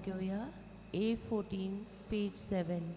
घेऊया. A14 page 7.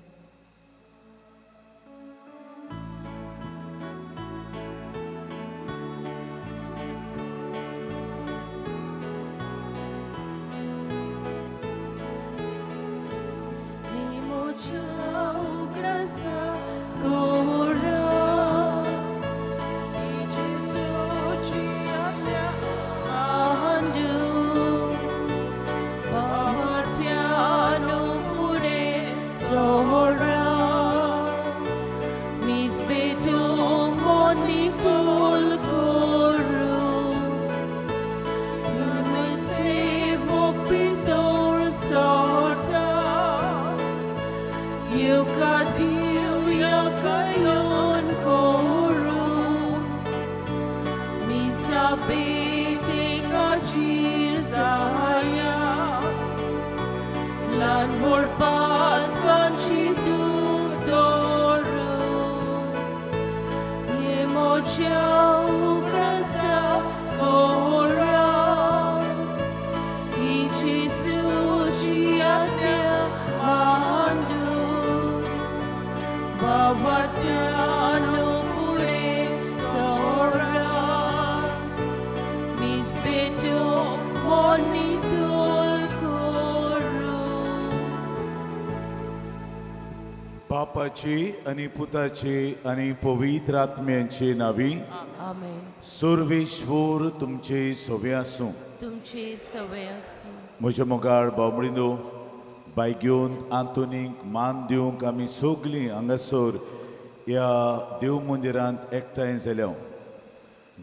बापाची आणि पुताची आणि पवित्र आत्म्यांची नावी. आमेन. सर्वेश्वर तुमचे सवे आसूं. तुमचे सवय आसूं. म्हज्या मोगाळ बाबडीनो, बायग्योन आंतोनीक मान दिवंक आमी सगलीं हांगासर ह्या देव मंदिरांत एकठांय जाल्या.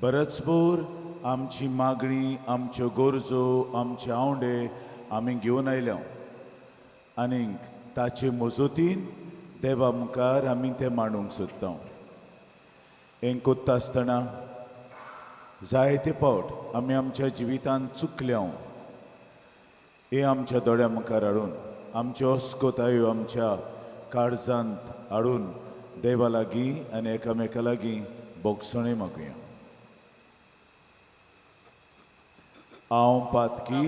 बरेचभर आमची मागणी, आमच्यो गरजो, आमचे आवडे आमी घेवन आयल्या आनीक ताचे मजतीन देवा मुखार आमी ते मांडूंक सोदता. हें कोत्ता आसतना जायते फावट आमी आमच्या जिवितांत चुकल्या. हे आमच्या दोळ्या मुखार हाडून, आमच्यो अस्कोतायो आमच्या काळजांत हाडून देवा लागीं आनी एकामेका लागीं बोगसणे मागुया. हांव पातकी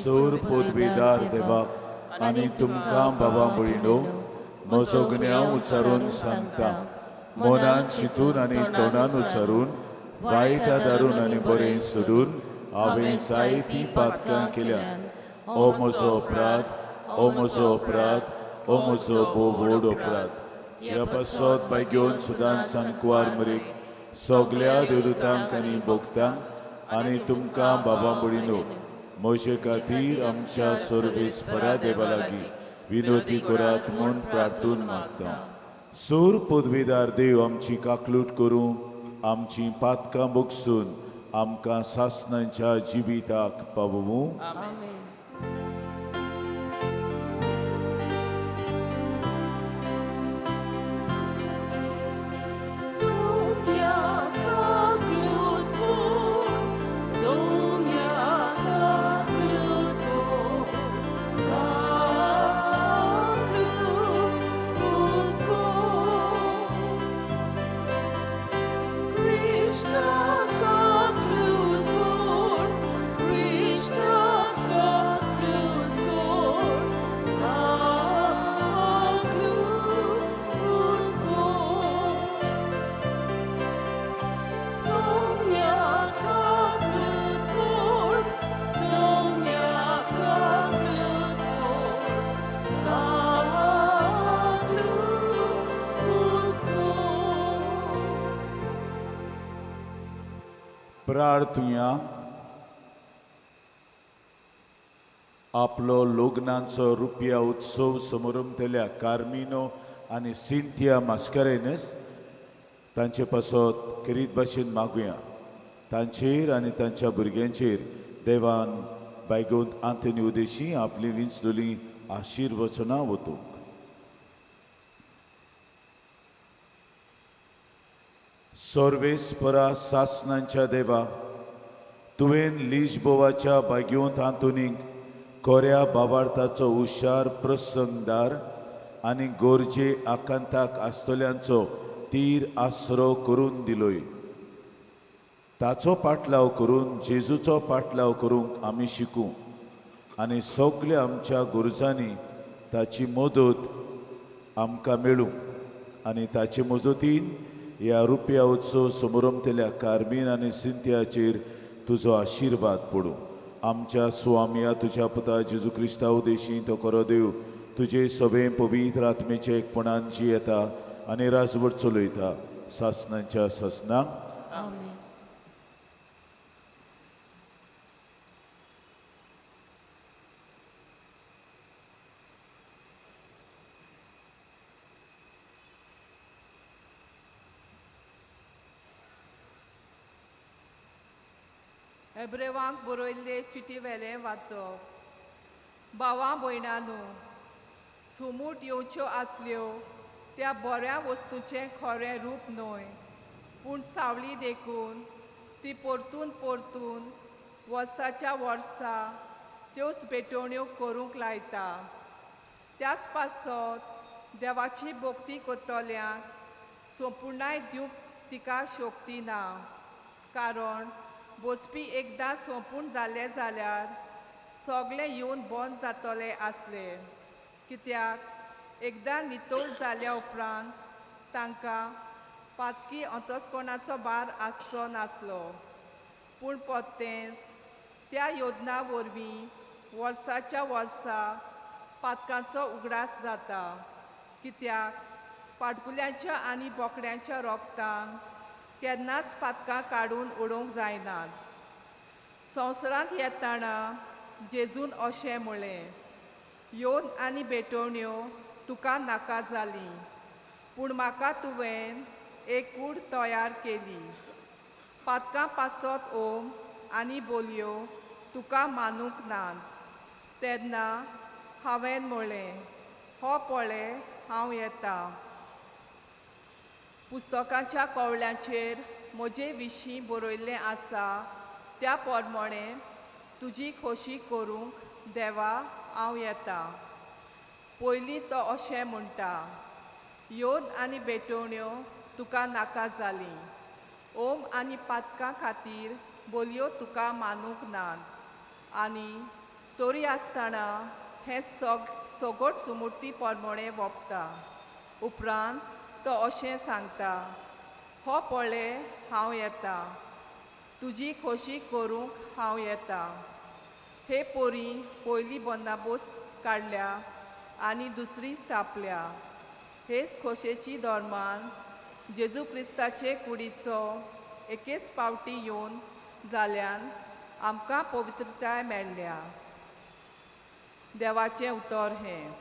सोर पदवीदार देवाक आनी तुमकां बाबा मुळिनो म्हजो गुन्यांव उच्चारून सांगता. मनान चिंतून आनी तोंडान उच्चारून, वायट आदारून आनी बरें सोडून हांवें जायतीं पातकां केल्यान. ओ म्हजो अपराध, ओ म्हजो अपराध, ओ म्हजो भोव व्हड अपराध. ह्या पासत बायग्योन सुदान सांकवार मरीक सगल्या देवदूतांक आनी भोगतांक आनी तुमकां बाबा मुळिनो म्हजे खातीर आमच्या सर्वेस्परा देवा लागीं विनोदी करात म्हूण प्रार्थून मागता. सोर पदवीदार देव आमची काकलूट करूं, आमची पातकां बोगसून आमकां सासणांच्या जिविताक पावूं. आमेन. प्रार्थुया. आपलो लग्नाचो रुपया उत्सव समारंभतल्या कार्मिनो आनी सिंथिया मास्कारेनस तांचे पासत करीत भाशेन मागुया. तांचेर आनी तांच्या भुरग्यांचेर देवान बायगोंत आंतनी उदेशी आपली विंचलोली आशिर्वचनां वतूंक. सर्वेस्परा सासणांच्या देवा, तुवें लिजबोवाच्या बागयोंत आंतोनीक कोऱ्या भावार्थाचो हुशार प्रसंगदार आनी गोरजे आकांताक आसतल्यांचो तीर आसरो करून दिलोय. ताचो पाटलाव करून जेजूचो पाटलाव करूंक आमी शिकूं आनी सगल्या आमच्या गुरजांनी ताची मदत आमकां मेळूं आनी ताचे मजतीन ह्या रुपया उत्सव समारंभतल्या कार्मीन आनी सिंथियाचेर तुजो आशिर्वाद पडूं. आमच्या स्वामिया तुज्या पुता जेजू क्रिस्ता उदेशी तो खरो देव तुजे सवे पवित्र आत्मेचे एकपणान जी येता आनी राजवट चलयता सासनांच्या सासनाक. आमेन. हेब्रेवांक बरयल्ले चिटी वेले वाचप. भावां भयणांनो, सुमूट येवच्यो आसल्यो त्या बऱ्या वस्तूंचें खरें रूप न्हय, पूण सावळी देखून ती परतून परतून वर्साच्या वर्सा त्योच भेटवण्यो करूंक लायता. त्याच पासत देवाची भक्ती करतल्यांक संपूर्णाय दिवंक तिका शक्ती ना, कारण बसपी एकदां संपूर्ण जालें जाल्यार सगळें येवन बंद जातलें आसलें. कित्याक एकदां नितळ जाल्या उपरांत तांकां पातकी अंतस्करणाचो भार आसचो नासलो. पूण परतेंच त्या योजना वरवीं वर्साच्या वर्सा पातकांचो उगडास जाता. कित्याक पाडकुल्यांच्या आनी बोकड्यांच्या रोगतान केन्नाच पातकां काडून उडोवंक जायनात. संवसारांत येताना जेजून अशें म्हळें, येवन आनी भेटवण्यो तुका नाका जाली, पूण म्हाका तुवें एक कूड तयार केली. पातकां पासत ओम आनी बोलयो तुका मानूंक नात. तेन्ना हांवें म्हळें, हो पळय हांव येतां. पुस्तकाच्या कवळ्यांचेर म्हजे विशीं बरयल्लें आसा त्या प्रमाणें तुजी खोशी करूंक देवा हांव येतां. पयलीं तो अशें म्हणटा, येवन आनी भेटवण्यो तुका नाका जाली, ओम आनी पातकां खातीर बोलयो तुका मानूंक नात. आनी तरी आसतना हें सगट सुमूर्ती प्रमाणें वोपता. उपरांत तो अशें सांगता, हो पळय हांव येतां. तुजी खोशी करूंक हांव येतां. हे पोरी पयली बंदाबोस्त काडल्या आनी दुसरी स्टापल्या. हेच खोशेची धर्मान जेजू क्रिस्ताचे कुडीचो एकेच पावटी येवन जाल्यान आमकां पवित्रताय मेळ्ळ्या. देवाचें उतर हें.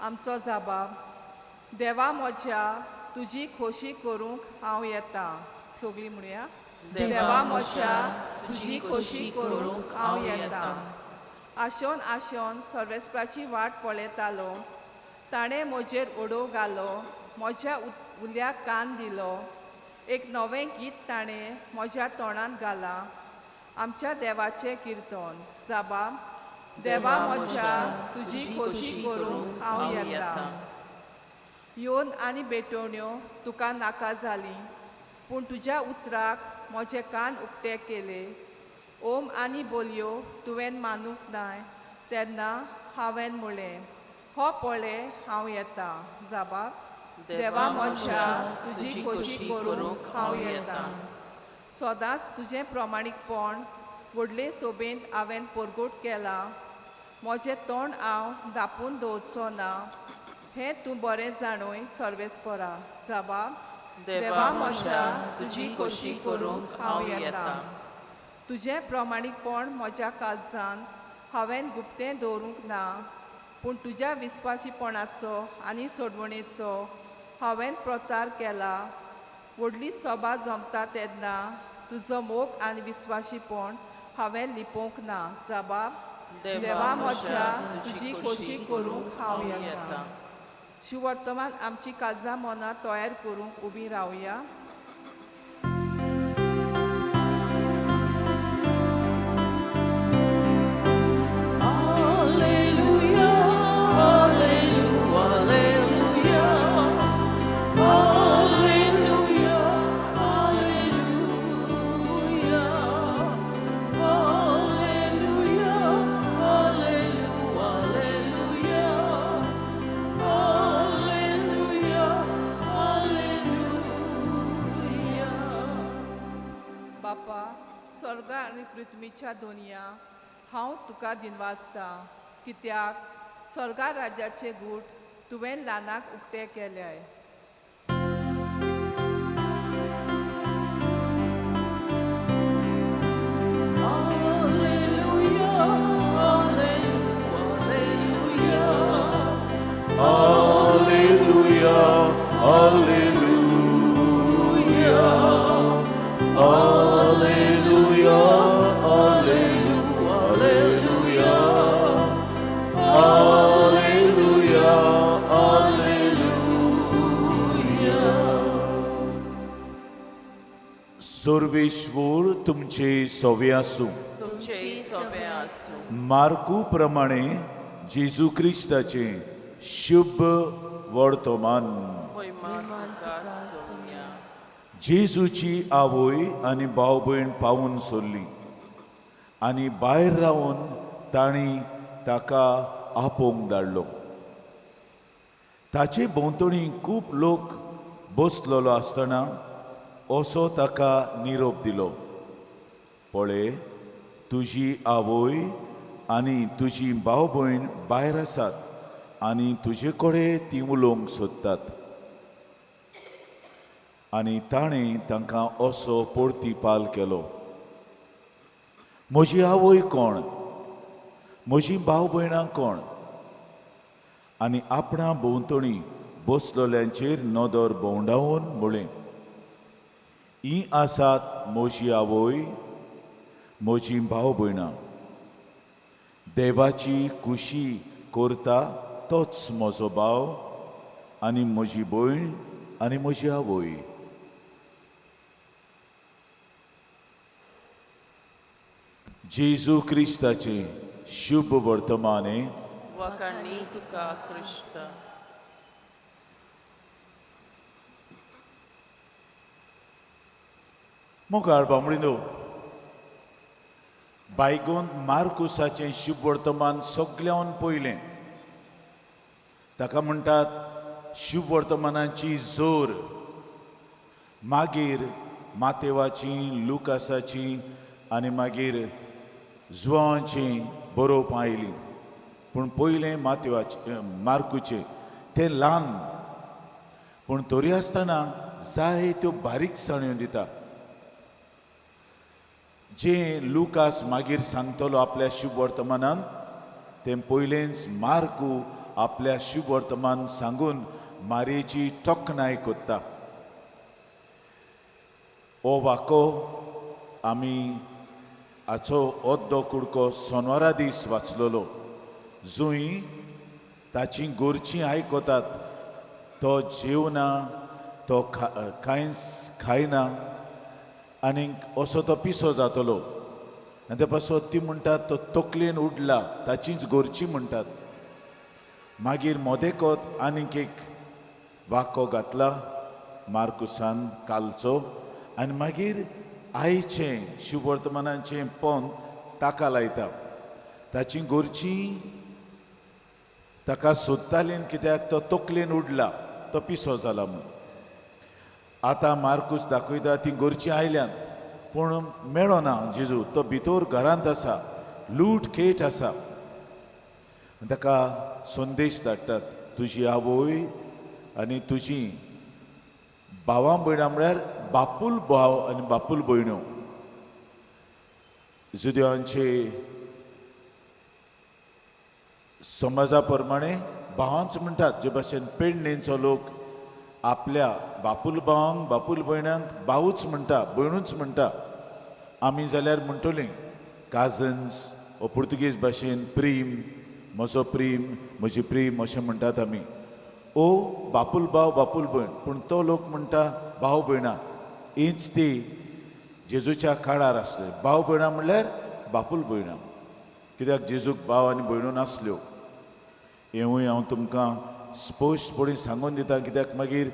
आमचो जबाब, देवा म्हज्या तुजी खोशी करूंक हांव येतां. सगळीं म्हणया, देवा म्हज्या तुजी खोशी करूंक हांव येतां. आशोन आशोन सर्वेस्पराची वाट पळयतालो, ताणें म्हजेर ओडो घालो, म्हज्या उल्याक कान दिलो. एक नवें गीत ताणें म्हज्या तोंडांत घालां, आमच्या देवाचें किर्तन. जबाब, देवा म्हज्या तुजी खोशी करूंक हांव येतां. येवन आनी भेटवण्यो तुका नाका जाली, पूण तुज्या उतराक म्हजे कान उक्ते केले. ओम आनी बोलयो तुवें मानूंक नाय. तेन्ना हांवें म्हळें, हो पळय हांव येतां. जबाब, देवा म्हज्या तुजी खोशी करूंक हांव येतां. सदांच तुजें प्रमाणीकपण व्हडले सोबेंत हांवें परगोट केलां. म्हजें तोंड हांव धांपून दवरचो ना, हें तूं बरें जाणूय सर्वेस्परा. जबाब, देवा म्हज्या तुजी खोशी करूंक हांव येतां. तुजें प्रमाणीकपण म्हज्या काळजांत हांवें गुप्तें दवरूंक ना, पूण तुज्या विस्वासीपणाचो आनी सोडवणेचो हांवें प्रचार केला. व्हडली सभा जमता तेन्ना तुजो मोग आनी विस्वासीपण हांवें लिपोवंक ना. जबाब, देवा म्हज्या तुजी खोशी करूंक हांव येतां. शिवर्तमान आमची काळजां मनां तयार करूंक उबीं रावया. Hallelujah. आनी पृथ्वीच्या दोनया हांव तुका दिनवासता, कित्याक स्वर्गा राज्याचे गूट तुवें ल्हानाक उक्ते केल्याय. Hallelujah, hallelujah, hallelujah, hallelujah, hallelujah, hallelujah. Sarveshwar तुमचे सोवे आसूं. तुमचे सोबे आसूं. मार्कू प्रमाणे जेजू क्रिस्ताचे शुभ वर्तमान. महिमान तुका सोम्या. जेजूची आवय आनी भाव भयण पावून सोडली आनी भायर रावन तांणी ताका आपोवंक धाडलो. ताचे भोंवतणी खूब लोक बसलेलो आसतना असो ताका निरोप दिलो, पळय तुजी आवय आनी तुजी भाव भयण भायर आसात आनी तुजे कडेन ती उलोवंक सोदतात. आनी ताणें तांकां असो परतीपाल केलो, म्हजी आवय कोण, म्हजी भाव भयणां कोण? आनी आपणा भोंवतणी बसलोल्यांचेर नदर भोंवडावन म्हळें, ही आसात म्हजी आवय, म्हजी भाव भयणां. देवाची खुशी करता तोच म्हजो भाव आनी म्हजी भयण आनी म्हजी आवय. जेजू क्रिस्ताचे शुभ वर्तमाने. वखाणी तुका क्रिस्त. मोगाळ बांबडीनो, बायगोन मार्कुसाचें शुभ वर्तमान सगळ्यान पयलें. ताका म्हणटात शुभ वर्तमानाची जोर. मागीर मातेवाची, लुकासाची आनी मागीर जुआंची बरोवप आयली. पूण पयलें मार्कूचें तें ल्हान, पूण तरी आसतना जायत्यो बारीकसाण्यो दिता. जे लुकास मागीर सांगतलो आपल्या शुभ वर्तमानान, तें पयलेंच मार्कू आपल्या शुभ वर्तमान सांगून मारयेची तोखणाय कोत्ता. हो वाको आमी हाचो अर्दो कुडको सोनवारा दीस वाचलोलो, जूंय ताची गोरचीं आयकतात. तो जेवना, तो कांयच खायना आनीक असो तो पिसो जातलो. आनी ते पासत ती म्हणटात तो तकलेन उडला, ताचीच गोरची म्हणटात. मागीर मोदेकोत आनीक एक वाको घातला मार्कुसान कालचो, आनी मागीर आयचें शुभ वर्तमानाचें पोंद ताका लायता. ताची गोरची ताका सोदताली कित्याक तो तकलेन उडला, तो पिसो जाला म्हूण. आतां मार्कूस दाखयता ती गोरची आयल्यान, पूण मेळना जेजू. तो भितर घरांत आसा, लूट खेट आसा. ताका संदेश धाडटात, तुजी आवय आनी तुजी भावां भयणां म्हळ्यार बापूल भाव आनी बापूल भयण्यो. जुद्यांचे समाजा प्रमाणे भावांच म्हणटात, जे भाशेन पेडणेंचो लोक आपल्या बापूल भावांक बापूल भयणांक भावूच म्हणटा, भयणूच म्हणटा. आमी जाल्यार म्हणटलीं काजन्स, वो पुर्तुगेज भाशेन प्रीम, म्हजो प्रीम, म्हजी प्रीम अशें म्हणटात आमी. ओ बापूल भाव बापूल भयण, पूण तो लोक म्हणटा भाव भयणां. हीच ती जेजूच्या काळार आसली. भाव भयणां म्हणल्यार बापूल भयणां, कित्याक जेजूक भाव आनी भयणो नासल्यो. हेवूय हांव तुमकां स्पश्टपणी सांगून दिता, कित्याक मागीर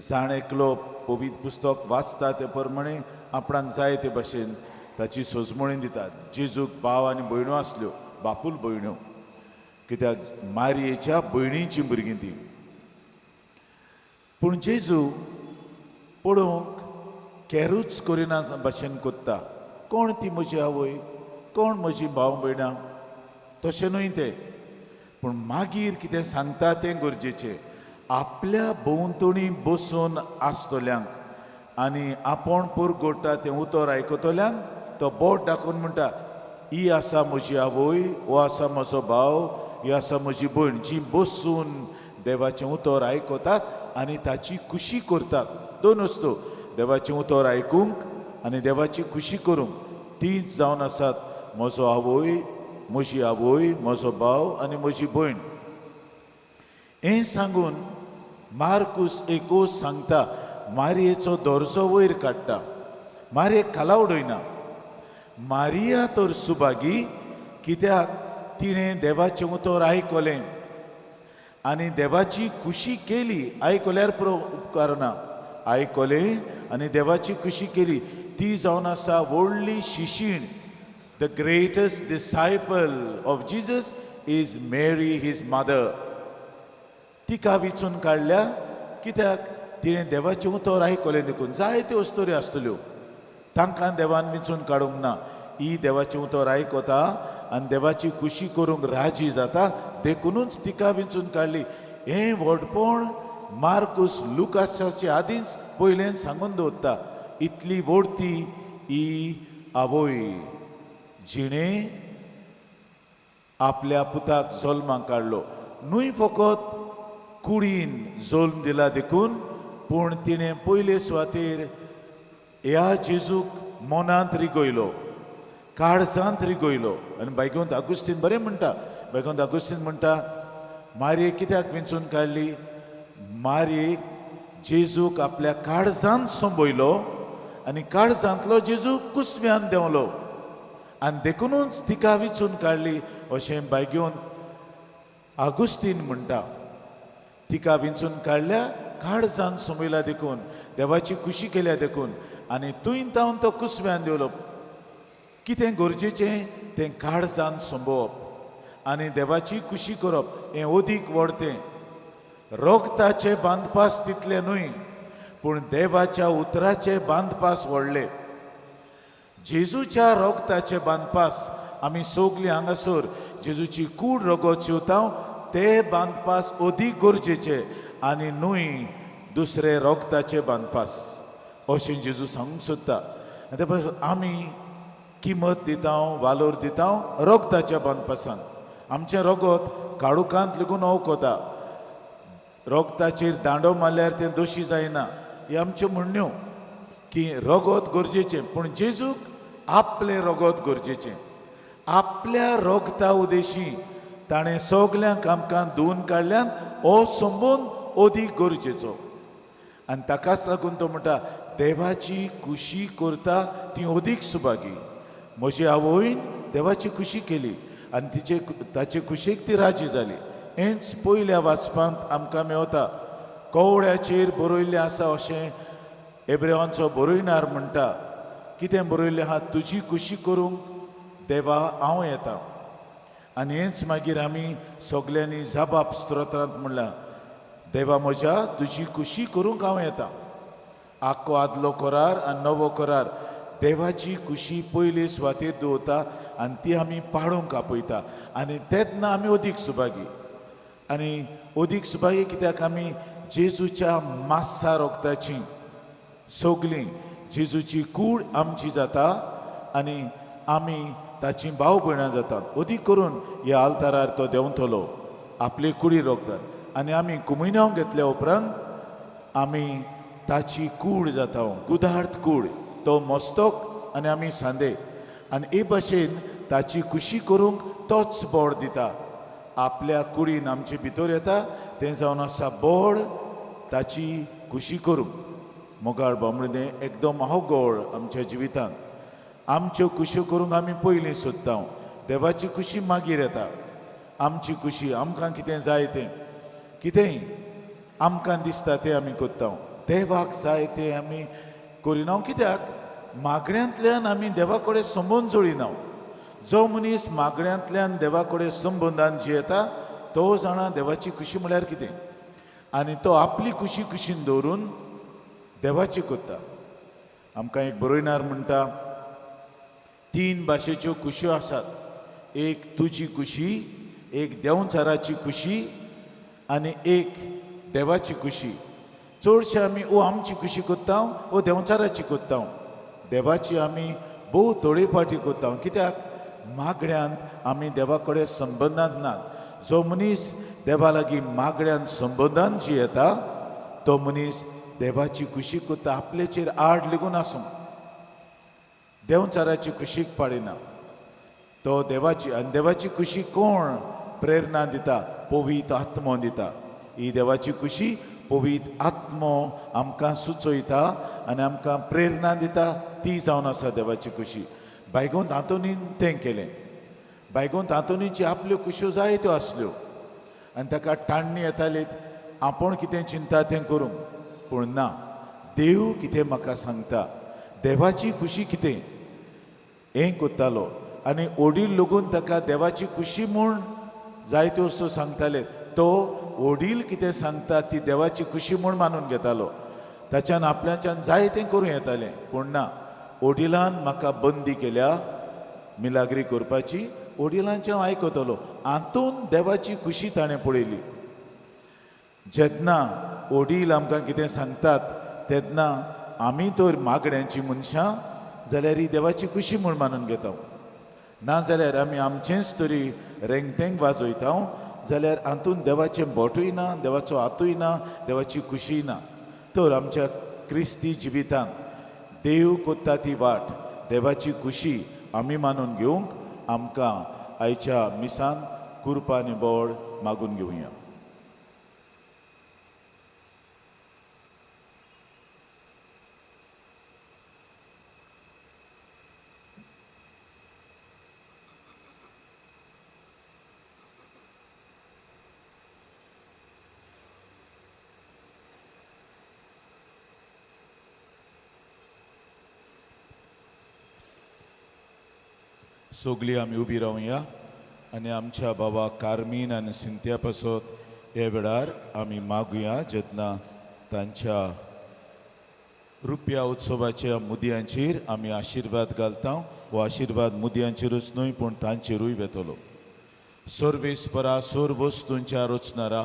जाण एकलो पवित्र पुस्तक वाचता ते प्रमाणे आपणाक जाय ते भाशेन ताची सोजमणी दितात. जेजूक भाव आनी भयणो आसल्यो, बापूल भयण्यो, कित्याक मारयेच्या भयणीचीं भुरगीं तीं. पूण जेजू पळोवंक केरूच करिना भाशेन कोत्ता, कोण ती म्हजी आवय, कोण म्हजी भाव भयणां, तशें न्हय तें. पूण मागीर कितें सांगता तें गरजेचें. आपल्या भोंवतणी बसून आसतल्यांक आनी आपूण पुरगोडटा तें उतर आयकतल्यांक तो बोट दाखोवन म्हणटा, ही आसा म्हजी आवय, हो आसा म्हजो भाव, ही आसा म्हजी भयण, जी बसून देवाचें उतर आयकतात आनी ताची खुशी करतात. दोन वस्तू, देवाचें उतर आयकूंक आनी देवाची खुशी करूंक, तीच जावन आसात म्हजो आवय, म्हजी आवय, म्हजो भाव आनी म्हजी भयण. हें सांगून मार्कुस एकोस सांगता, मारयेचो दर्जो वयर काडटा, मारयेक खाला उडयना. मारिया तर सुभागी, कित्याक तिणें देवाचें उतर आयकलें आनी देवाची खुशी केली. आयकल्यार पुरो उपकार ना, आयकलें आनी देवाची खुशी केली. ती जावन आसा व्हडली शिशीण. The greatest disciple of Jesus is Mary his mother. तिका विचून काडल्या, कित्याक तिणें देवाचें उतर आयकलें देखून. जायत्यो अस्तोरी आसतल्यो, तांकां देवान विचून काडूंक ना. ही देवाचें उतर आयकता आनी देवाची खुशी करूंक राजी जाता देखूनच तिका विचून काडली. हें व्हडपण मार्कुस लुकासाचे आदींच पयलें सांगून दवरता. इतली व्हडती ही आवय जिणें आपल्या पुताक जल्माक काडलो. न्हय फकत कुडीन जल्म दिला देखून, पूण तिणें पयले सुवातेर ह्या जेजूक मनांत रिगयलो, काळजांत रिगयलो. आनी बैगुंत आगुस्तीन बरें म्हणटा, बैगुंत आगुस्तीन म्हणटा, मारयेक कित्याक विंचून काडली? मारयेक जेजूक आपल्या काळजांत संबयलो आनी काळजांतलो जेजू कुसव्यान देंवलो आनी देखूनच तिका विचून काडली अशें बैगुंत आगुस्तीन म्हणटा. तिका विंचून काडल्या, काळजांत संबयला देखून, देवाची खुशी केल्या देखून आनी तुयंतावन तो कुसव्यान देंवलो. कितें गरजेचें तें काळजांत संबोवप आनी देवाची खुशी करप, हें अदीक व्हडतें. रोगताचे बांदपास तितले न्हय, पूण देवाच्या उतराचे बांदपास व्हडले. जेजूच्या रोगताचे बांदपास आमी सगलीं हांगासर जेजूची कूड रगत शिवता, ते बांदपास अदीक गरजेचे आनी न्हय दुसरे रोगताचे बांदपास, अशें जेजू सांगूंक सोदता. ते आमी किंमत दिता, वालोर दिता रोगताच्या बांदपासान. आमचें रगत काळुकांत लेगून अवकोता. रोगताचेर दांडो मारल्यार तें दोशी जायना, हे आमच्यो म्हणण्यो की रगत गरजेचें, पूण जेजूक आपलें रगत गरजेचें. आपल्या रोगता उदेशी ताणें सगल्यांक आमकां धुवन काडल्यान हो संबंद अदीक गरजेचो. आनी ताकाच लागून तो म्हणटा, देवाची खुशी करता ती अदीक सुभागी. म्हजी आवयन देवाची खुशी केली आनी ताचे खुशेक ती राजी जाली. हेंच पयल्या वाचपांत आमकां मेवता. कवड्याचेर बरयल्लें आसा अशें एब्रेवांचो बरयणार म्हणटा. कितें बरयल्लें आहा? तुजी खुशी करूंक देवा हांव येता. आनी हेंच मागीर आमी सगल्यांनी जाबाप स्तोत्रांत म्हणलां, देवा म्हज्या तुजी खुशी करूंक हांव येता. आख्खो आदलो करार आनी नवो करार देवाची खुशी पयली सुवातेर दवरता आनी ती आमी पाळूंक आपयता. आनी तेन्ना आमी अदीक सुभागी. आनी अदीक सुभागी कित्याक आमी जेजूच्या मास्सा रोगताची सगलीं जेजूची कूड आमची जाता आनी आमी ताची भाव भयणां जातात. अदीक करून ह्या आल्तारार तो देंवतलो आपली कुडी रोगतात आनी आमी कुमिन्यांव घेतल्या उपरांत आमी ताची कूड जाता, गुदार्थ कूड, तो मस्तक आनी आमी सांदे. आनी हे भाशेन ताची खुशी करूंक तोच बोड दिता. आपल्या कुडीन आमचे भितर येता, तें जावन आसा बोड ताची खुशी करूंक. मोगाळ बामणें एकदम अवघड आमच्या जिवितांत. आमच्यो खुशी करूंक आमी पयलीं सोदता, देवाची खुशी मागीर येता. आमची खुशी, आमकां कितें जाय तें, कितेंय आमकां दिसता तें आमी करता. देवाक जाय तें आमी करिना. कित्याक मागण्यांतल्यान आमी देवा कडेन संबंद जोडिना. जो मनीस मागण्यांतल्यान देवा कडेन संबंदान जियेता तो जाणा देवाची खुशी म्हळ्यार कितें. आनी तो आपली खुशी खुशीन दवरून देवाची करता. आमकां एक बरयणार म्हणटा, तीन भाशेच्यो कुश्यो आसात. एक तुजी कुशी, एक देंवचाराची कुशी आनी एक देवाची कुशी. चडशे आमी ओ आमची कुशी कोत्ता ओ देंवचाराची कोत्ता. देवाची आमी भोव थोडे फाटी कोत्ता. कित्याक मागण्यांत आमी देवा कडेन संबंदांत नात. जो मनीस देवा लागीं मागण्यांत संबंदांत जी येता तो मनीस देवाची कुशी कोत्ता. आपलेचेर आड लेगून आसूं देंवचाराची कुशीक पाडिना. तो देवाची आनी देवाची कुशी कोण प्रेरणा दिता? पवित्र आत्मो दिता. ही देवाची कुशी पवित्र आत्मो आमकां सुचयता आनी आमकां प्रेरणा दिता. ती जावन आसा देवाची कुशी. बायगोंत हातुनीन तें केलें. बायगोंत हातुनीची आपल्यो कुश्यो जायत्यो आसल्यो आनी ताका टाण्णी येताली आपूण कितें चिंता तें करूं. पूण ना, देव कितें म्हाका सांगता, देवाची कुशी कितें हें कोत्तालो. आनी ओडील लोगून ताका देवाची कुशी म्हूण जायत्यो वस्तू सांगताले. तो ओडील कितें सांगता ती देवाची कुशी म्हूण मानून घेतालो. ताच्यान आपल्याच्यान जायतें करूं येतालें. पूण ना, ओडिलान म्हाका बंदी केल्या मिलाग्री करपाची. ओडिलांचें हांव आयकतलो. हातून देवाची कुशी ताणें पळयली. जेन्ना ओडील आमकां कितें सांगतात तेन्ना आमी तर मागण्यांची मनशां जाल्यार ही देवाची कुशी म्हूण मानून घेता. नाजाल्यार आमी आमचेंच तरी रेंगतेंग वाजयता जाल्यार हातून देवाचें बोटूय ना, देवाचो हातूय ना, देवाची कुशीय ना. तर आमच्या क्रिस्ती जिवितांत देव कोत्ता ती वाट, देवाची कुशी आमी मानून घेवंक आमकां आयच्या मिसान कृपा आनी बोड मागून घेवया. सगळीं आमी उबी रावया आनी आमच्या बाबा कार्मीन आनी सिंत्या पासत हे वेळार आमी मागुया. जेन्ना तांच्या रुपया उत्सवाच्या मुदयांचेर आमी आशिर्वाद घालता. हो आशिर्वाद मुदयांचेरूच न्हय पूण तांचेरूय वेतलो. सर्वेस्परा सर्व वस्तूंच्या रचणारा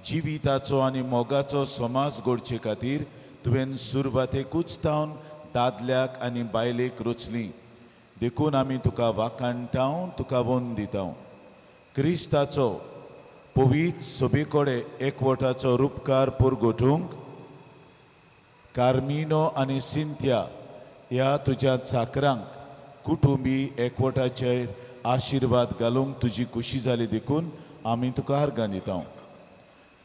जिविताचो आनी मोगाचो समाज घडचे खातीर तुवें सुरवातेकूच तावन दादल्याक आनी बायलेक रचली. देखून आमी तुका वाखाणटाव, तुका वोन दिता. क्रिस्ताचो पवित्र सभे कडेन एकवटाचो रुपकार पुरगोटूंक कार्मिनो आनी सिंत्या ह्या तुज्या चाकरांक कुटुंबी एकवटाचेर आशिर्वाद घालूंक तुजी कुशी जाली. देखून आमी तुका आर्गां दिता.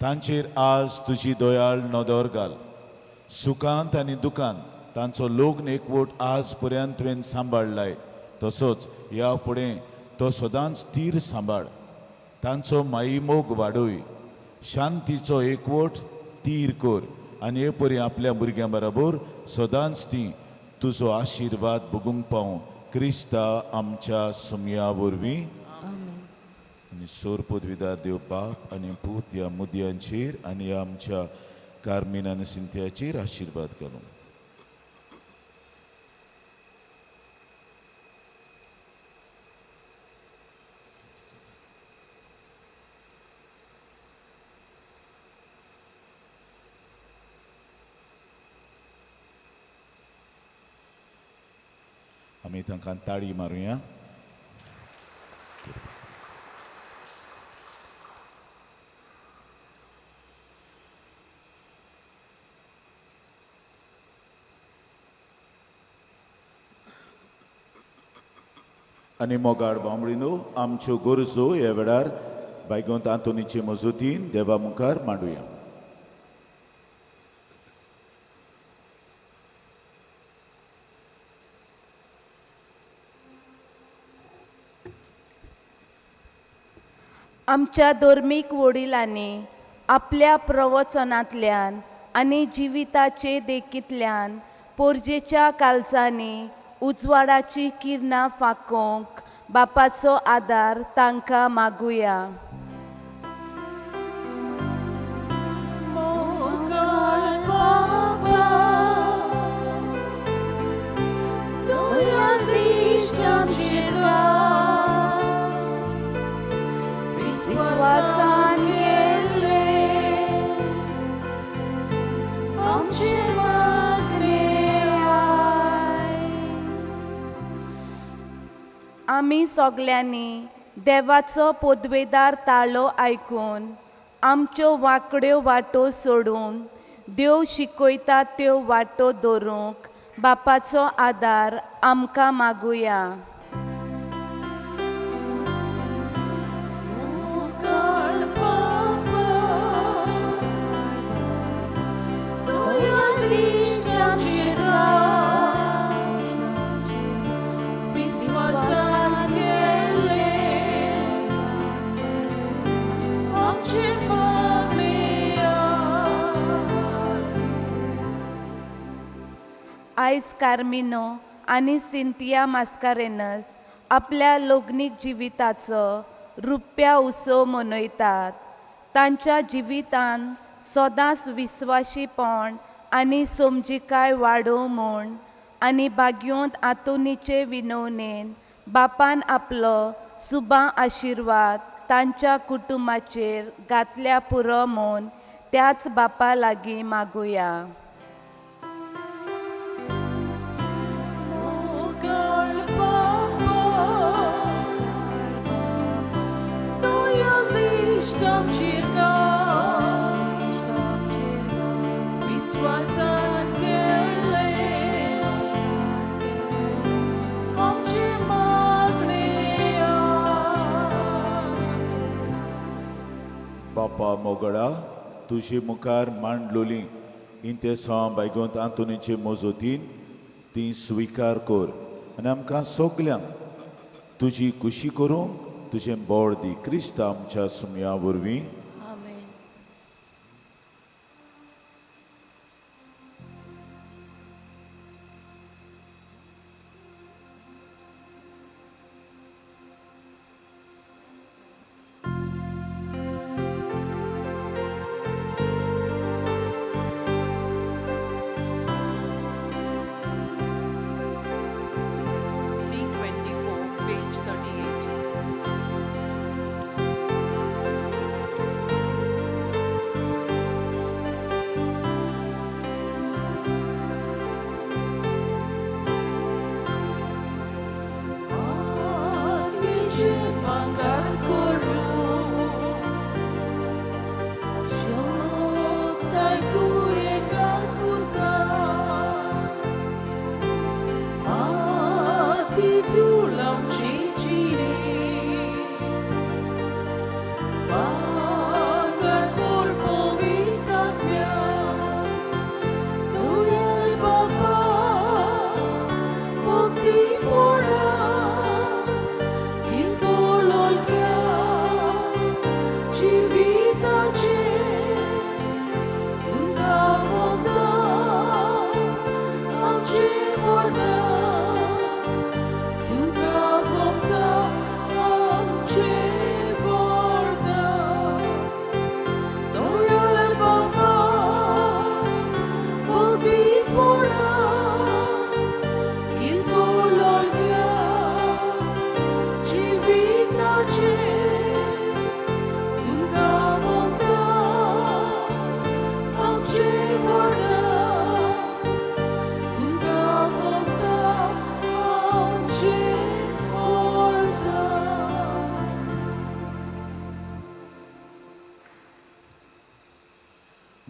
तांचेर आज तुजी दोयाळ नदर घाल. सुखांत आनी दुखांत तांचो लोग्न एकवट आज पर्यंत तुवें सांबाळलाय. तसोच ह्या फुडें तो सदांच स्थिर सांबाळ. तांचो माईमोग वाडय. शांतीचो एकवट तीर कर आनी हे परी आपल्या भुरग्यां बरोबर सदांच ती तुजो आशिर्वाद भोगूंक पावूं. क्रिस्ता आमच्या सुमया वरवीं. आनी सोर पदवीदार देव बाप आनी पूत ह्या मुदयांचेर आनी आमच्या कार्मीन आनी सिंत्याचेर आशिर्वाद घालूं. आमी तांकां ताळी मारुया. आनी मोगाड बांबडीनो आमच्यो गरजो ह्या वेळार बायगोंत आंतोनीचे मजतीन देवा मुखार मांडुया. आमच्या धर्मीक वडिलांनी आपल्या प्रवचनांतल्यान आनी जिविताचे देखींतल्यान पोरजेच्या काळजांनी उजवाडाची किरणां फाकोवंक बापाचो आदार तांकां मागुया. Doya Krishna आमी सगल्यांनी देवाचो पोदवेदार ताळो आयकून आमच्यो वांकड्यो वाटो सोडून देव शिकयता त्यो वाटो दवरूंक बापाचो आदार आमकां मागुया. आयज कार्मिनो आनी सिंथिया मास्कारेनस आपल्या लग्नीक जिविताचो रुप्या उत्सव मनयतात. तांच्या जिवितान सदांच विस्वाशीपण आनी समजिकाय वाडोव म्हूण आनी बाग्योंत आतुनीचे विनवणेन बापान आपलो सुबां आशिर्वाद तांच्या कुटुंबाचेर घातल्या पुरो म्हूण त्याच बापा लागीं मागुया. बापा मोगडा तुझे मुखार मांडलोली इंते सॉम बायगोंत आंतोनीचे मोजोतीन ती स्विकार कर आनी आमकां सगल्यांक तुजी खुशी करूंक तुजें बोड दी. क्रिस्त आमच्या सुमया वरवीं. आमेन. C24, page 38.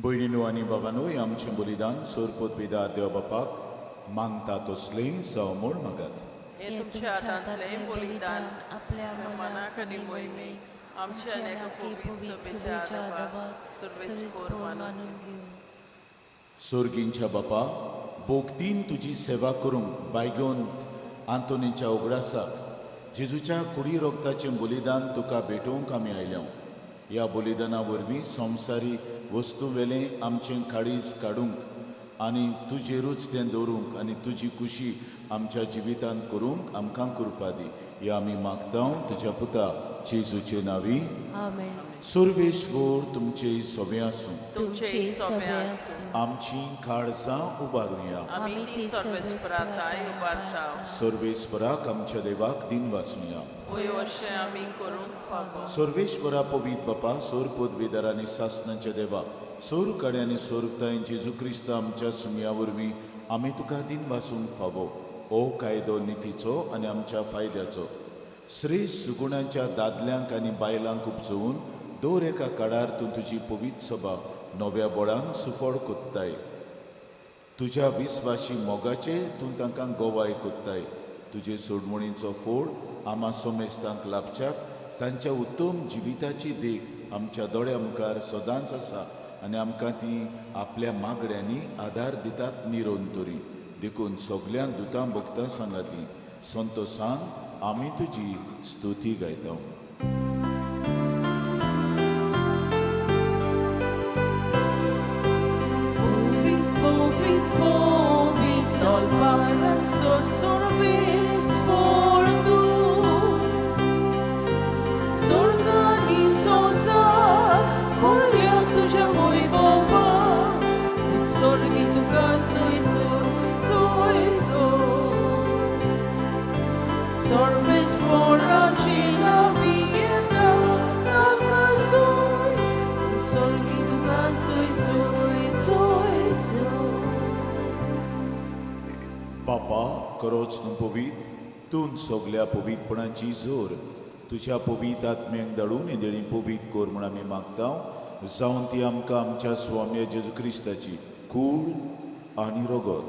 भयणीनो आनी बाबांनो, आमचें बलिदान सोरपोतविदार देव बापाक मागता तसलें जावं म्हूण मागात. हे तुमच्या हातांतले बलिदान आपल्या मनाक आनी मोहिमेक आमच्या अनेक पवित्र सभेच्या सर्वेस्पोर मानून सोर्गींच्या बापा, भोगतीन तुजी सेवा करूंक बायगोन आंतोनीच्या उगडासाक जेजूच्या कुडी रोगताचें बलिदान तुका भेटोवंक आमी आयल्या. ह्या बलिदाना वरवीं संवसारी वस्तू वेलें आमचें काळीज काडूंक आनी तुजेरूच तें दवरूंक आनी तुजी खुशी आमच्या जिवितांत करूंक आमकां कृपा दी. हे आमी मागता तुज्या पुता जेजूचे नांवी. आमेन. सर्वेश्वर तुमचे सोबे आसूं. तुमचे सभे आसूं. आमची काळजां उबारुया. आमी ती सर्वेस्पराताय उबारता. सर्वेस्पराक आमच्या देवाक दिन वासुया. वय वर्षे आमी करूंक फावो. सर्वेश्वरा पवित बापा, सोर पदवीदार आनी सासणाच्या देवा, सोर काडे आनी सोरताय जेजू क्रिस्त आमच्या सुमया वरवीं आमी तुका दिन वासूंक फावो. ओ कायदो नितीचो आनी आमच्या फायद्याचो श्रेष्ठ सुगुणांच्या दादल्यांक आनी बायलांक उपचोवन दर एका काळार तूं तुजी पवित्र सभा नव्या बळान सुफोड कोत्ताय. तुज्या विस्वाशी मोगाचे तूं तांकां गोवाय कोत्ताय. तुजे सोडमणीचो फोड आम्हा सोमेस्तांक लाभच्याक तांच्या उत्तम जिविताची देख आमच्या दोळ्या मुखार सदांच आसा आनी आमकां ती आपल्या मागड्यांनी आदार दितात निरोंतरी. देखून सगळ्यांक दुतां भक्तां सांगाती संतोसान आमी तुजी स्तुती गायता. Al palazzo sorvis por tu Sorgani sosa Voglio tuja voi bova Un sorgi tu caso i so Sorvis por agina vieta A caso Un sorgi tu caso i so बापा खरोच न्हू पवीत तूं सगळ्या पवितपणाची जोर तुज्या पवित आत्म्याक धाडून येदेळी पवित कोर म्हूण आमी मागता जावन ती आमकां आमच्या स्वामी जेजू क्रिस्ताची कूड आनी रगत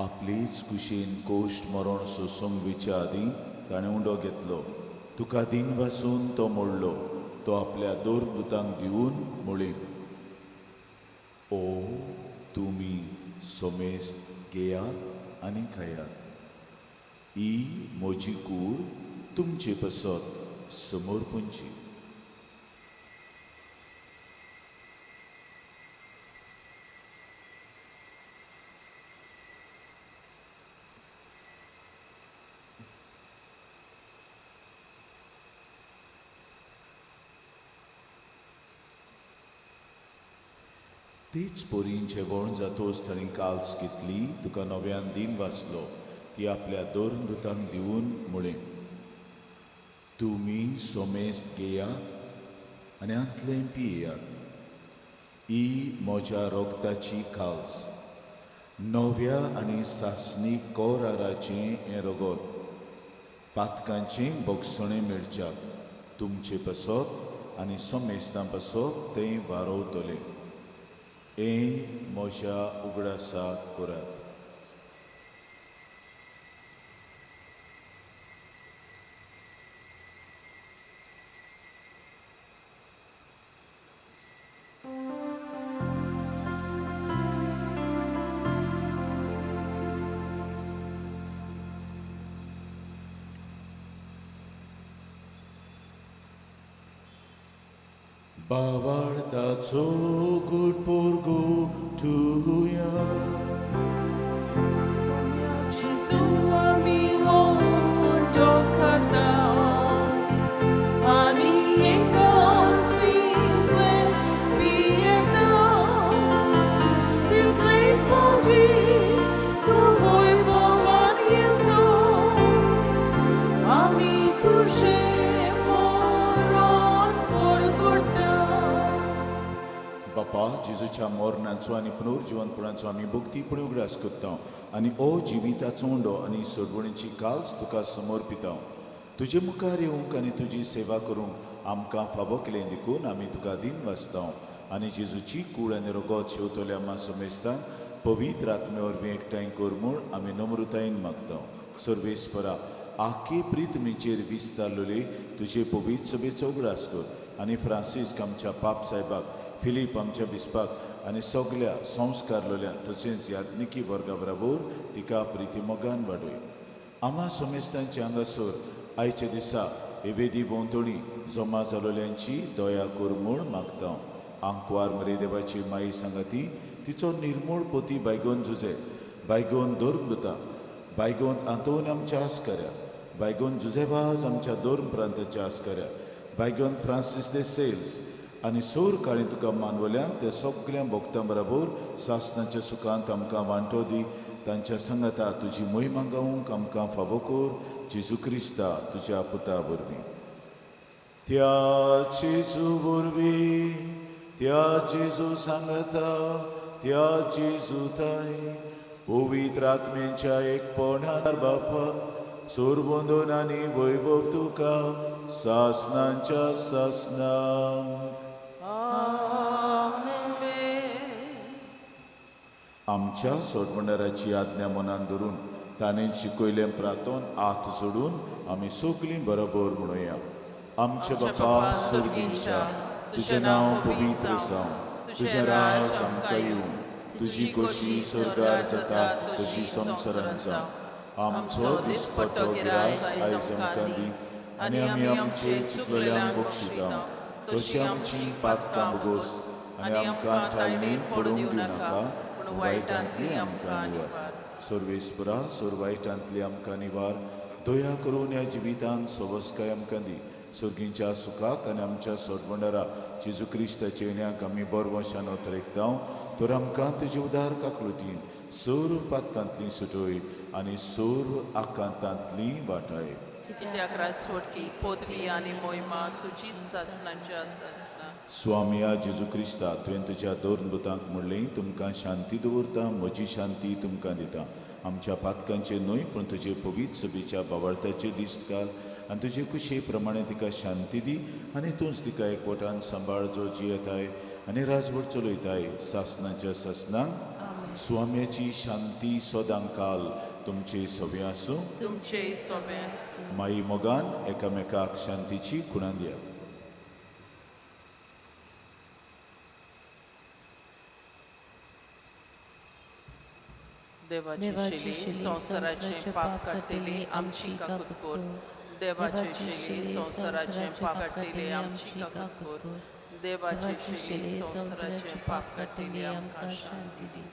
आपलीच कुशीन कोश्ट मरण सोसूंक विच्या आदीं ताणें उंडो घेतलो. तुका दिन वासून तो मोडलो. तो आपल्या दोर दुतांक दिवन म्हळें ओ तुमी सोमेस्त घेयात आनी खायात. ही म्हजी कूड तुमचे पसत समोर पुंची. तीच पोरीं जेवण जातोच ताणीं काल्स घेतली. तुका नव्यान दिन वाचलो. ती आपल्या दोन दुतांक दिवन म्हळें तुमी सोमेस्त घेयात आनी आंतलें पियेयात. ही म्हज्या रोगताची काल्स नव्या आनी सासणीक कोराराचें हें रगत पातकांचें बोगसणें मेळच्याक तुमचे पसत आनी सोमेस्तां पसत तें वारोवतलें. हें म्हज्या उगडासाक करात. Bawartaco good porgo tuya Gesù amico toccata Ani e consinte pietà Più tre poti tu vuoi povare Gesù Ami tu बापा जेजूच्या मोरणाचो आनी पुनर्जिवनपणाचो आमी भक्तीपणी उगडास करता आनी ओ जिविताचो उंडो आनी सोडवणीची काल्स तुका समर्पिता. तुजे मुखार येवंक आनी तुजी सेवा करूंक आमकां फावो केलें देखून आमी तुका दिन वाचता आनी जेजूची कूड आनी रगत शेवतले आम्हा समेस्तान पवित्र आत्मे वरवीं एकठांय कर म्हूण आमी नम्रतायेन मागता. सर्वेस्परा आख्खे प्रितमेचेर विस्तारलोले तुजे पवित्र सभेचो उगडास कर आनी फ्रांसीस आमच्या पाप साहेबाक फिलीप आमच्या बिस्पाक आनी सगळ्या संस्कारलोल्या तशेंच याज्ञिकी वर्गा बरोबर तिका प्रिती मोगान वाडय. आम्हा समेस्तांचे हांगासर आयच्या दिसा हे वेदी भोंवतणी जमा जालोल्यांची दया कर म्हूण मागता. आंकवार मरे देवाची माई सांगाती तिचो निर्मूळ पोती बायगोन जुजे बायगोन दोर्म दुता बायगोन आंतोन आमच्या आस्कऱ्या बायगोन जुजेवाज आमच्या दोर्म प्रांताच्या आस्कऱ्या बायगोन फ्रांसीस दे सेल्स आनी सोर काळी तुका मानवल्यान त्या सगळ्या भक्तां बरोबर सासणाच्या सुखांत आमकां वांटो दी. तांच्या सांगाता तुजी मोहिमा गावूंक आमकां फावो कर जेजू क्रिस्ता तुज्या पुता वरवीं. त्या जेजू वरवीं त्या जेजू सांगाता त्या जेजू ताई पवित्र आत्म्याच्या एकपणान बापा सोरबोंदोन आनी वैभव तुका सासनांच्या सासनांक. आमच्या सोडवणाराची आज्ञा मनान धरून ताणें शिकयलें प्रार्थोन हात जोडून आमी सगळीं बरोबर म्हणुया. आमचे बापा सुर्गीच्या, तुजें नांव पवित्र जावं, तुजें राज आमकां येवं, तुजी खोशी स्वर्गार जाता तशी संवसारांत जावं. आमचो दिसपट्टो गिराय आयज आमकां दी, आनी आमी आमचे चुकलेल्यांक बक्षिता, तशी आमची पातकां बगोस, आनी आमकां थाळणीत पडूंक दिवनाका, पूण वायटांतली आमकां निवार. सर्वेस्परा वायटांतली आमकां निवार. दया करून ह्या जिवितांत सवस्काय आमकां दी. सुर्गीच्या सुखाक आनी आमच्या सोडवणारा जेजू क्रिस्ताच्या येण्याक आमी बरो वशान उतरेकतांव. तर आमकां तुजे उदार काकलुतीन सर्व पातकांतली सुटोय आनी सर्व आकांतांतली वाटाय. कित्याक राजवटकी पदवी आनी मोहिमा तुजीच सासणांची आसा. स्वामी जेजू क्रिस्ता तुवें तुज्या दोन बुतांक म्हणलें तुमकां शांती दवरता, म्हजी शांती तुमकां दिता. आमच्या पातकांचे न्हय पूण तुजे पवित्र सभेच्या बावळताचे दिश्ट घाल आनी तुजे कुशे प्रमाणे तिका शांती दी आनी तूंच तिका एकवटान सांबाळ जो जियेताय आनी राजवट चलयताय सासनाच्या सासनांक. स्वाम्याची शांती सदां काल तुमचे सवे आसूं. तुमचे सवे आसूं. माई मोगान एकामेकाक शांतीची खुणां दियात. देवाची शेली संवसाराचे पाप काडटली आमची काकूत कोर. देवाची शेली संवसाराचे पाप काडटली आमची काकूत कोर. देवाची शेली संवसाराचे पाप काडटली आमकां शांती दी.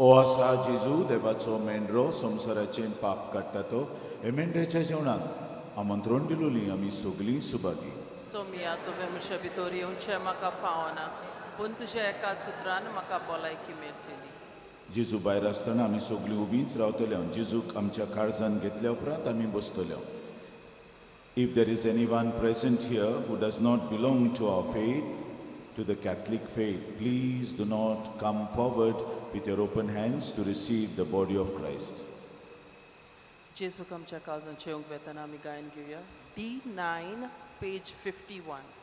ओ आसा जेजू देवाचो मेंढरो संवसाराचें पाप काडटा तो. हे मेंढऱ्याच्या जेवणाक आमंत्रण दिलोलीं आमी सगळीं सुभागी. सोमिया तुवें म्हज्या भितर येवचें म्हाका फावना, पूण तुज्या एकाच उतरान म्हाका भलायकी मेळटली. जेजू भायर आसतना आमी सगळीं उबींच रावतल्यो. जेजूक आमच्या काळजान घेतल्या उपरांत आमी बसतल्यो. If there is anyone present here who does not belong to our faith, to the Catholic faith, please do not come forward with your open hands to receive the body of Christ. जेजूक आमच्या काळजांचे येवंक वेताना आमी गायन घेवया. D9, page 51.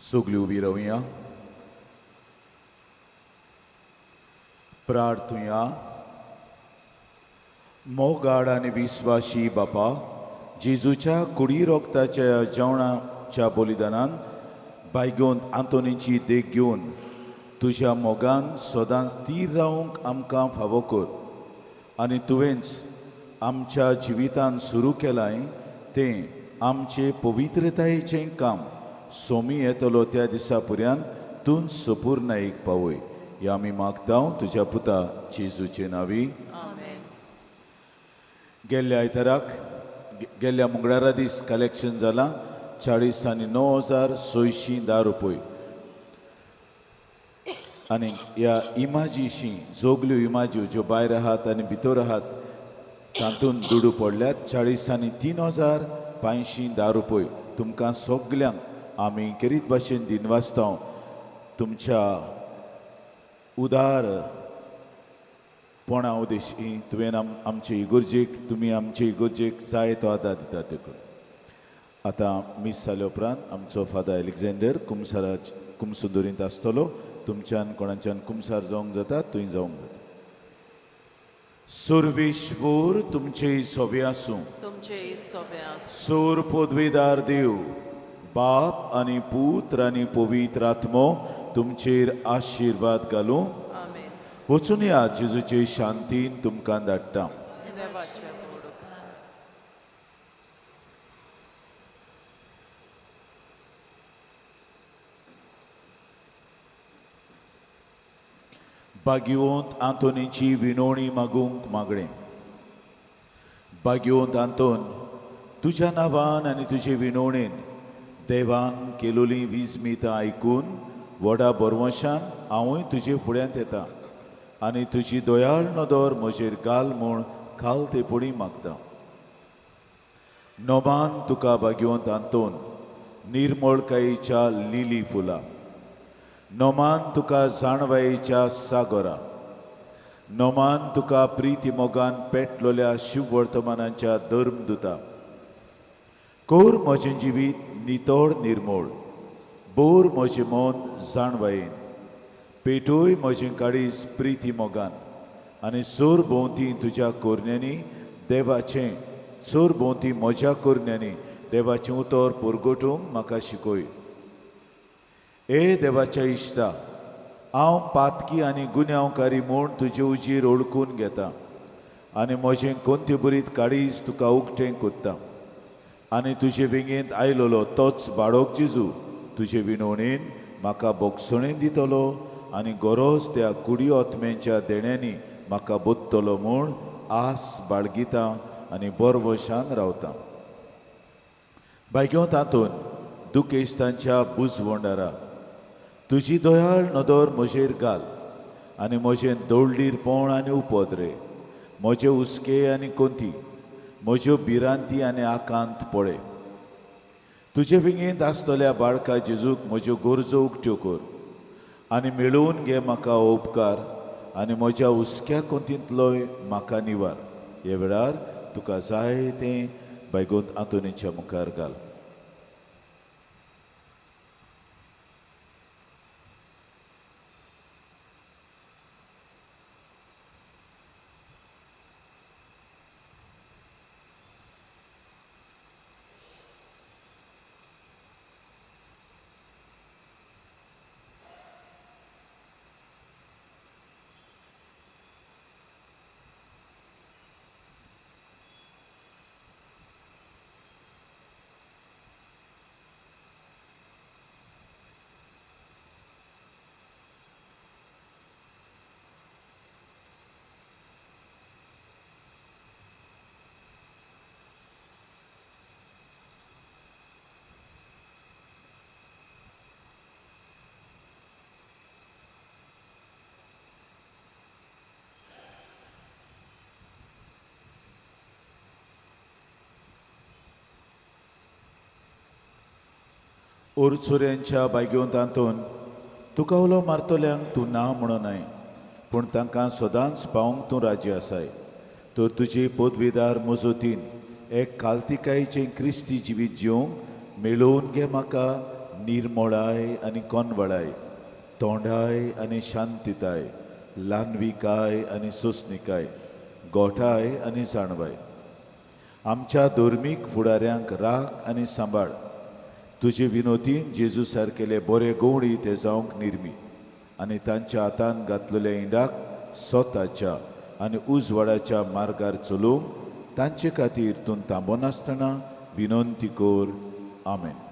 सगळीं उबी रावया. प्रार्थुया. मोगाड आनी विस्वाशी बापा, जेजूच्या कुडी रोगताच्या जेवणाच्या बलिदानान बायगोन आंतोनीची देख घेवन तुज्या मोगान सदांच स्थिर रावंक आमकां फावो कर. आनी तुवेंच आमच्या जिवितान सुरू केलाय तें आमचे पवित्रतायेचें काम सोमी येतलो त्या दिसा पर्यंत तूं संपूर्णायेक पावय. हे आमी मागतां तुज्या पुता जेजूचे नांवी. गेल्ल्या आयताराक गेल्ल्या मंगळारा दीस कलेक्शन जालां 40,09,610 रुपये. आनी ह्या इमाजीशी जोगल्यो इमाज्यो ज्यो भायर आहात आनी भितर आहात तातूंत दुडू पडल्यात 40,03,510 रुपये. तुमकां सगल्यांक आमी केरीत भाशेन दिनवासतां तुमच्या उदार पोणा उदेशी तुवें आमचे इगोर्जेक तुमी आमचे इगोर्जेक जाय तो आदार दिता देखून. आतां मीस जाल्या उपरांत आमचो फादर एलेक्झांडर कुमसुंदरींत आसतलो. तुमच्यान कोणाच्यान कुमसार जावंक जाता थंय जावंक जाता. सर्वेश्वर तुमचे सोबे आसूं. तुमचे सोबे आसूं. सोर पदवेदार देव बाप आनी पुत्र आनी पवित्र आत्मो तुमचेर आशिर्वाद घालूं. आमेन. वचून या जेजूचे शांतीन तुमकां धाडटा. देवाचे उपकार. भाग्यवंत आंतोनीची विणवणी मागूंक मागणें. भाग्यवंत आंतोन, तुज्या नांवान आनी तुजे विणवणेन देवान केलोलीं विजमितां आयकून व्हडा बरवशान हांवूय तुजे फुड्यांत येता आनी तुजी दयाळ नदर म्हजेर घाल म्हूण खालतेपणी मागता. नोमान तुका भाग्यवंत आंतोन, निर्मळकायेच्या लिली फुलां. नोमान तुका जाणवायेच्या सागोरा. नोमान तुका प्रिती मोगान पेटलोल्या शिव वर्तमानाच्या धर्मदुता. कोर म्हजें जिवीत नितोड निर्मळ. बोर म्हजें मन जाणवायेन. पेटोय म्हजें काळीज प्रिती मोगान. आनी सोर भोंवती तुज्या कोरण्यांनी देवाचें सोर भोंवती म्हज्या कोरण्यांनी देवाचें उतर पुरगोटूंक म्हाका शिकय. ए देवाच्या इश्टा, हांव पातकी आनी गुन्यांवकारी म्हूण तुजे उजीर ओळखून घेता आनी म्हजें कोंते बरीत काळीज तुका उक्तें कोत्ता. आनी तुजे विंगेंत आयलोलो तोच बाळोक जेजू तुजे विणवणेन म्हाका बोगसणें दितलो आनी गरज त्या कुडी ओतम्यांच्या देण्यांनी म्हाका बोदतलो म्हूण आस बाळगितां आनी बरवशान रावतां. भाग्यवंत आंतोन, दुखेस्तांच्या बुजवंडारा तुजी दयाळ नदर म्हजेर घाल आनी म्हजें दवळीरपण आनी उपद्रे, म्हजे हुस्के आनी कोंती, म्हज्यो भिरांती आनी आकांत पळय. तुजे विंगेंत आसतल्या बाळका जेजूक म्हज्यो गरजो उक्त्यो कर आनी मेळोवन घे म्हाका उपकार आनी म्हज्या हुस्क्या कोंतींतलोय म्हाका निवार. हे वेळार तुका जाय तें भाग्यवंत आंतोनीच्या मुखार घाल. ओरचुऱ्यांच्या भाग्यवंत आंतोन, तुका उलो मारतल्यांक तूं ना म्हणनाय, पूण तांकां सदांच पावंक तूं राजी आसाय. तर तुजे पदवेदार मजतीन एक काल्तिकायेचें क्रिस्ती जिवीत जिवंक मेळोवन घे म्हाका निर्मोळाय आनी कोनवळाय, तोंडाय आनी शांतिताय, ल्हानविकाय आनी सोंसणिकाय, गोठाय आनी जाणवाय. आमच्या धर्मीक फुडाऱ्यांक राख आनी सांबाळ. तुजे विनोदीन जेजू सारकेले बरे गवळी ते जावंक निर्मी आनी तांच्या हातान घातलेल्या इंडाक स्वताच्या आनी उजवाडाच्या मार्गार चलोवंक तांचे खातीर तूं थांबोनासतना विनंती कोर. आमेन.